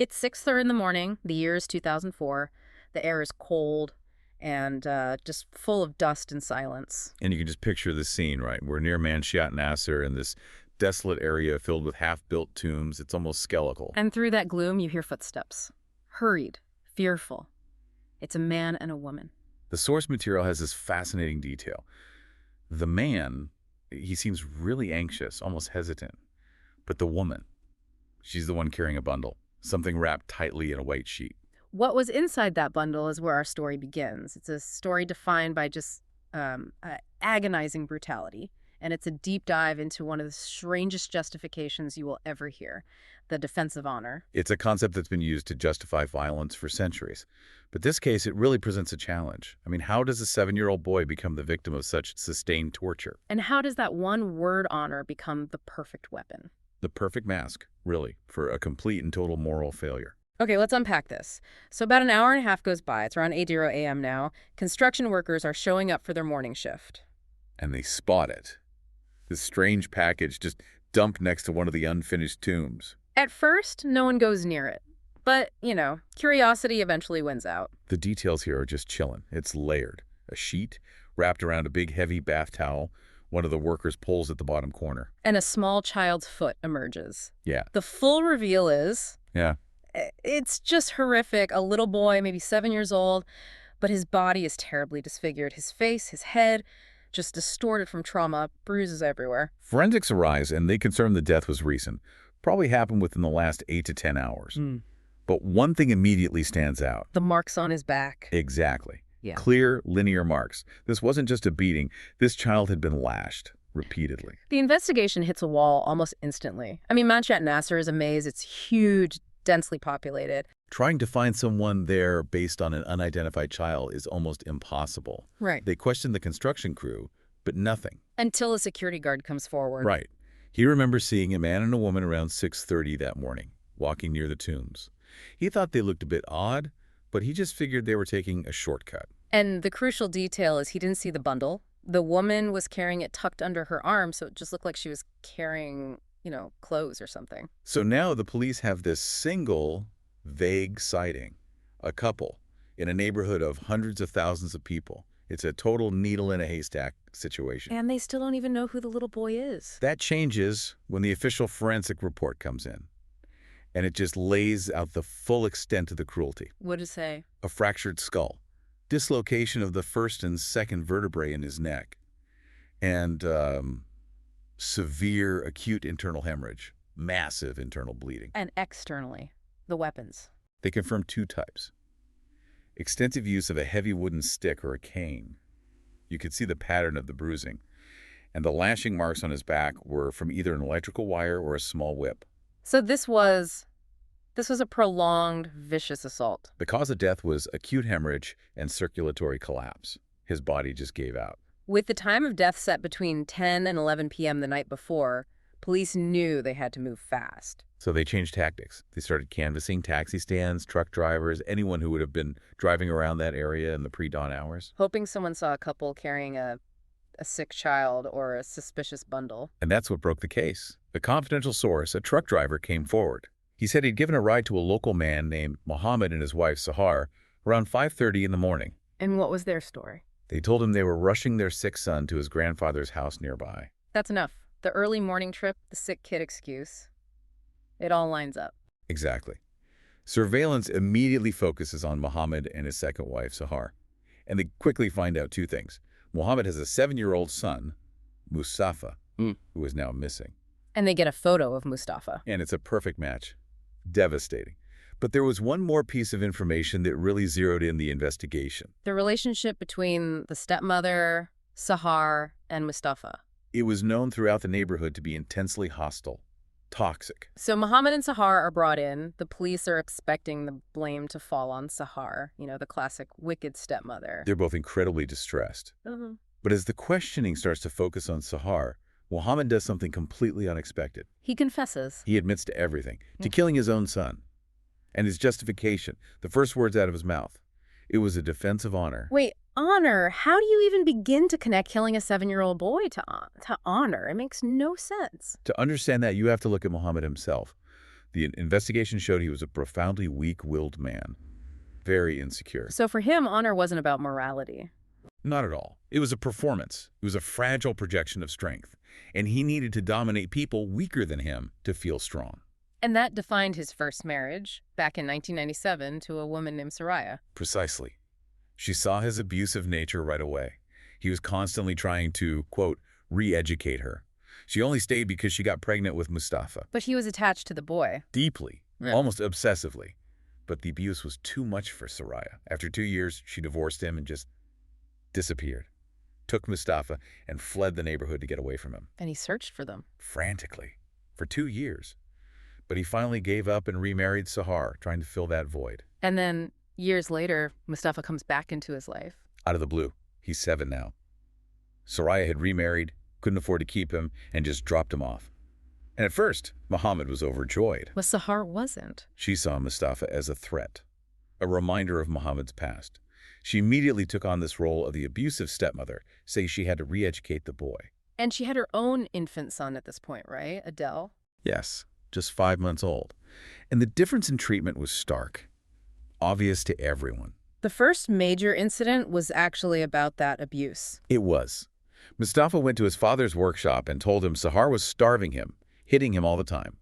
It's 6:30 in the morning. The year is 2004. The air is cold and just full of dust and silence. And you can just picture the scene, right? We're near Manshiat Nasser in this desolate area filled with half-built tombs. It's almost skeletal. And through that gloom, you hear footsteps. Hurried, fearful. It's a man and a woman. The source material has this fascinating detail. The man, he seems really anxious, almost hesitant. But the woman, she's the one carrying a bundle, something wrapped tightly in a white sheet. What was inside that bundle is where our story begins. It's a story defined by just agonizing brutality. And it's a deep dive into one of the strangest justifications you will ever hear, the defense of honor. It's a concept that's been used to justify violence for centuries. But this case, it really presents a challenge. I mean, how does a 7-year-old boy become the victim of such sustained torture? And how does that one word honor become the perfect weapon? The perfect mask, really, for a complete and total moral failure. Okay, let's unpack this. So about an hour and a half goes by. It's around 8:00 a.m. now. Construction workers are showing up for their morning shift. And they spot it. This strange package just dumped next to one of the unfinished tombs. At first, no one goes near it. But, curiosity eventually wins out. The details here are just chilling. It's layered. A sheet wrapped around a big heavy bath towel. One of the workers pulls at the bottom corner. And a small child's foot emerges. Yeah. The full reveal is... Yeah. It's just horrific. A little boy, maybe 7 years old, but his body is terribly disfigured. His face, his head, just distorted from trauma, bruises everywhere. Forensics arise, and they confirm the death was recent. Probably happened within the last 8 to 10 hours. But one thing immediately stands out. The marks on his back. Exactly. Yeah. Clear, linear marks. This wasn't just a beating. This child had been lashed repeatedly. The investigation hits a wall almost instantly. I mean, Manshiat Nasser is a maze. It's huge, densely populated. Trying to find someone there based on an unidentified child is almost impossible. Right. They question the construction crew, but nothing. Until a security guard comes forward. Right. He remembers seeing a man and a woman around 6:30 that morning, walking near the tombs. He thought they looked a bit odd, but he just figured they were taking a shortcut. And the crucial detail is he didn't see the bundle. The woman was carrying it tucked under her arm, so it just looked like she was carrying, clothes or something. So now the police have this single, vague sighting. A couple in a neighborhood of hundreds of thousands of people. It's a total needle in a haystack situation. And they still don't even know who the little boy is. That changes when the official forensic report comes in. And it just lays out the full extent of the cruelty. What did it say? A fractured skull, dislocation of the first and second vertebrae in his neck, and severe acute internal hemorrhage, massive internal bleeding. And externally, the weapons. They confirmed 2 types. Extensive use of a heavy wooden stick or a cane. You could see the pattern of the bruising. And the lashing marks on his back were from either an electrical wire or a small whip. So this was a prolonged, vicious assault. The cause of death was acute hemorrhage and circulatory collapse. His body just gave out. With the time of death set between 10 and 11 p.m. the night before, police knew they had to move fast. So they changed tactics. They started canvassing taxi stands, truck drivers, anyone who would have been driving around that area in the pre-dawn hours. Hoping someone saw a couple carrying a sick child or a suspicious bundle. And that's what broke the case. A confidential source, a truck driver, came forward. He said he'd given a ride to a local man named Mohammed and his wife, Sahar, around 5:30 in the morning. And what was their story? They told him they were rushing their sick son to his grandfather's house nearby. That's enough. The early morning trip, the sick kid excuse. It all lines up. Exactly. Surveillance immediately focuses on Mohammed and his second wife, Sahar. And they quickly find out 2 things. Mohammed has a 7-year-old son, Mustafa, who is now missing. And they get a photo of Mustafa. And it's a perfect match. Devastating. But there was one more piece of information that really zeroed in the investigation. The relationship between the stepmother, Sahar, and Mustafa. It was known throughout the neighborhood to be intensely hostile, toxic. So Mohammed and Sahar are brought in. The police are expecting the blame to fall on Sahar, the classic wicked stepmother. They're both incredibly distressed. But as the questioning starts to focus on Sahar, Mohammed does something completely unexpected. He confesses. He admits to everything, to killing his own son. And his justification, the first words out of his mouth, it was a defense of honor. Wait, honor? How do you even begin to connect killing a 7-year-old boy to honor? It makes no sense. To understand that, you have to look at Mohammed himself. The investigation showed he was a profoundly weak-willed man, very insecure. So for him, honor wasn't about morality. Not at all. It was a performance. It was a fragile projection of strength, and he needed to dominate people weaker than him to feel strong. And that defined his first marriage, back in 1997, to a woman named Soraya. Precisely. She saw his abusive nature right away. He was constantly trying to, quote, re-educate her. She only stayed because she got pregnant with Mustafa. But he was attached to the boy. Deeply, Yeah. almost obsessively. But the abuse was too much for Soraya. After 2 years, she divorced him and just disappeared. Took Mustafa and fled the neighborhood to get away from him. And he searched for them. Frantically. For 2 years. But he finally gave up and remarried Sahar, trying to fill that void. And then, years later, Mustafa comes back into his life. Out of the blue. He's 7 now. Soraya had remarried, couldn't afford to keep him, and just dropped him off. And at first, Muhammad was overjoyed. But Sahar wasn't. She saw Mustafa as a threat, a reminder of Muhammad's past. She immediately took on this role of the abusive stepmother, saying she had to re-educate the boy. And she had her own infant son at this point, right? Adele? Yes, just 5 months old. And the difference in treatment was stark, obvious to everyone. The first major incident was actually about that abuse. It was. Mustafa went to his father's workshop and told him Sahar was starving him, hitting him all the time.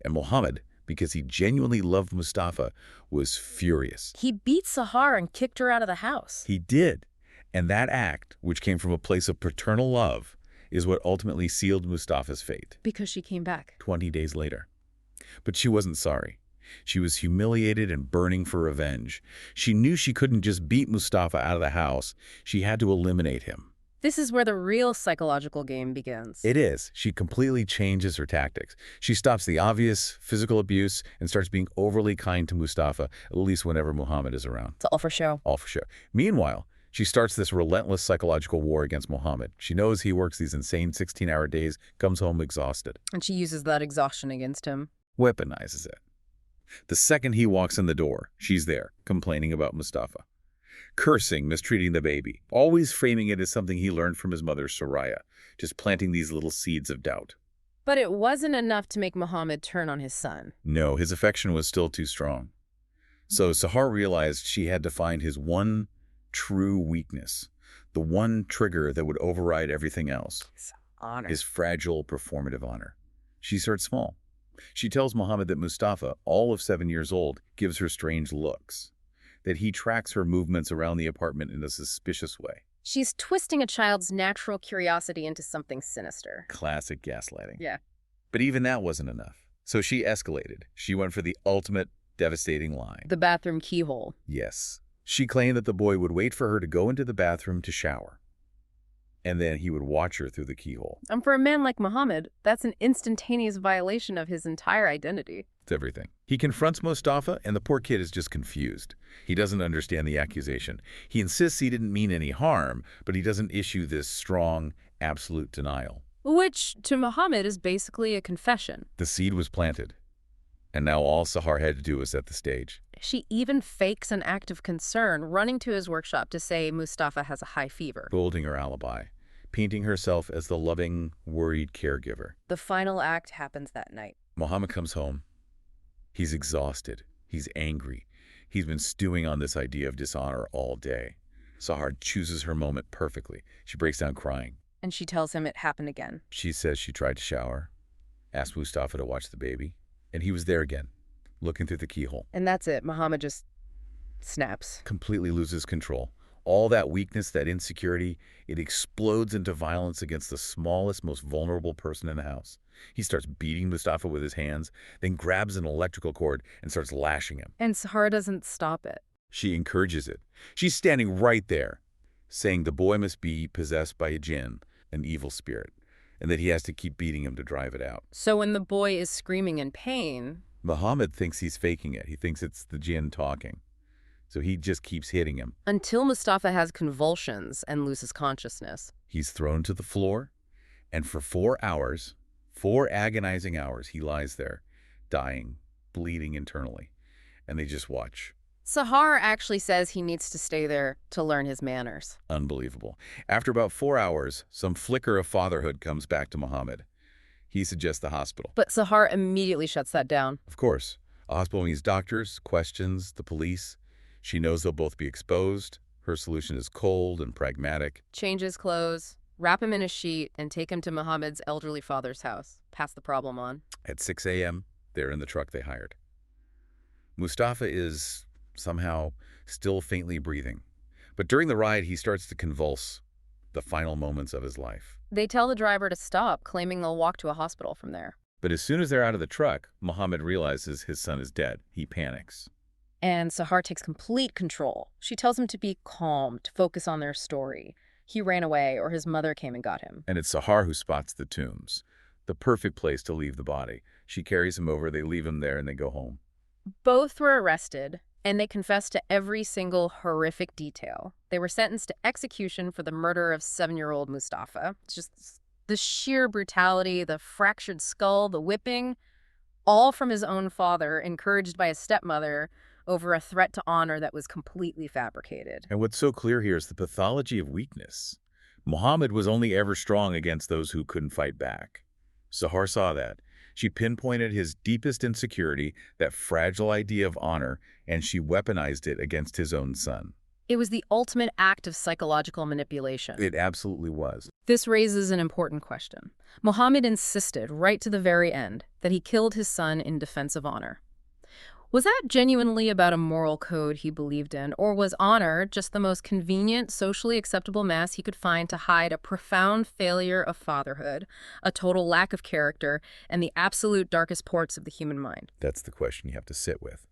And Muhammad, because he genuinely loved Mustafa, was furious. He beat Sahar and kicked her out of the house. He did. And that act, which came from a place of paternal love, is what ultimately sealed Mustafa's fate. Because she came back. 20 days later. But she wasn't sorry. She was humiliated and burning for revenge. She knew she couldn't just beat Mustafa out of the house. She had to eliminate him. This is where the real psychological game begins. It is. She completely changes her tactics. She stops the obvious physical abuse and starts being overly kind to Mustafa, at least whenever Muhammad is around. It's all for show. All for show. Meanwhile, she starts this relentless psychological war against Muhammad. She knows he works these insane 16-hour days, comes home exhausted. And she uses that exhaustion against him. Weaponizes it. The second he walks in the door, she's there, complaining about Mustafa. Cursing, mistreating the baby, always framing it as something he learned from his mother, Soraya, just planting these little seeds of doubt. But it wasn't enough to make Muhammad turn on his son. No, his affection was still too strong. So Sahar realized she had to find his one true weakness, the one trigger that would override everything else. His honor. His fragile, performative honor. She starts small. She tells Muhammad that Mustafa, all of 7 years old, gives her strange looks, that he tracks her movements around the apartment in a suspicious way. She's twisting a child's natural curiosity into something sinister. Classic gaslighting. Yeah. But even that wasn't enough. So she escalated. She went for the ultimate devastating lie. The bathroom keyhole. Yes. She claimed that the boy would wait for her to go into the bathroom to shower, and then he would watch her through the keyhole. And for a man like Muhammad, that's an instantaneous violation of his entire identity. It's everything. He confronts Mustafa, and the poor kid is just confused. He doesn't understand the accusation. He insists he didn't mean any harm, but he doesn't issue this strong, absolute denial. Which, to Muhammad, is basically a confession. The seed was planted, and now all Sahar had to do was set the stage. She even fakes an act of concern, running to his workshop to say Mustafa has a high fever. Building her alibi, painting herself as the loving, worried caregiver. The final act happens that night. Muhammad comes home. He's exhausted. He's angry. He's been stewing on this idea of dishonor all day. Sahar chooses her moment perfectly. She breaks down crying. And she tells him it happened again. She says she tried to shower, asked Mustafa to watch the baby, and he was there again, looking through the keyhole. And that's it. Muhammad just snaps. Completely loses control. All that weakness, that insecurity, it explodes into violence against the smallest, most vulnerable person in the house. He starts beating Mustafa with his hands, then grabs an electrical cord and starts lashing him. And Sahar doesn't stop it. She encourages it. She's standing right there, saying the boy must be possessed by a jinn, an evil spirit, and that he has to keep beating him to drive it out. So when the boy is screaming in pain... Muhammad thinks he's faking it. He thinks it's the jinn talking. So he just keeps hitting him. Until Mustafa has convulsions and loses consciousness. He's thrown to the floor, and for 4 hours, 4 agonizing hours, he lies there, dying, bleeding internally. And they just watch. Sahar actually says he needs to stay there to learn his manners. Unbelievable. After about 4 hours, some flicker of fatherhood comes back to Muhammad. He suggests the hospital. But Sahar immediately shuts that down. Of course, a hospital means doctors, questions, the police. She knows they'll both be exposed. Her solution is cold and pragmatic. Change his clothes, wrap him in a sheet, and take him to Mohammed's elderly father's house. Pass the problem on. At 6 a.m., they're in the truck they hired. Mustafa is somehow still faintly breathing. But during the ride, he starts to convulse, the final moments of his life. They tell the driver to stop, claiming they'll walk to a hospital from there. But as soon as they're out of the truck, Mohammed realizes his son is dead. He panics. And Sahar takes complete control. She tells him to be calm, to focus on their story. He ran away, or his mother came and got him. And it's Sahar who spots the tombs. The perfect place to leave the body. She carries him over, they leave him there, and they go home. Both were arrested, and they confessed to every single horrific detail. They were sentenced to execution for the murder of 7-year-old Mustafa. It's just the sheer brutality, the fractured skull, the whipping, all from his own father, encouraged by his stepmother, over a threat to honor that was completely fabricated. And what's so clear here is the pathology of weakness. Muhammad was only ever strong against those who couldn't fight back. Sahar saw that. She pinpointed his deepest insecurity, that fragile idea of honor, and she weaponized it against his own son. It was the ultimate act of psychological manipulation. It absolutely was. This raises an important question. Muhammad insisted, right to the very end, that he killed his son in defense of honor. Was that genuinely about a moral code he believed in, or was honor just the most convenient, socially acceptable mask he could find to hide a profound failure of fatherhood, a total lack of character, and the absolute darkest parts of the human mind? That's the question you have to sit with.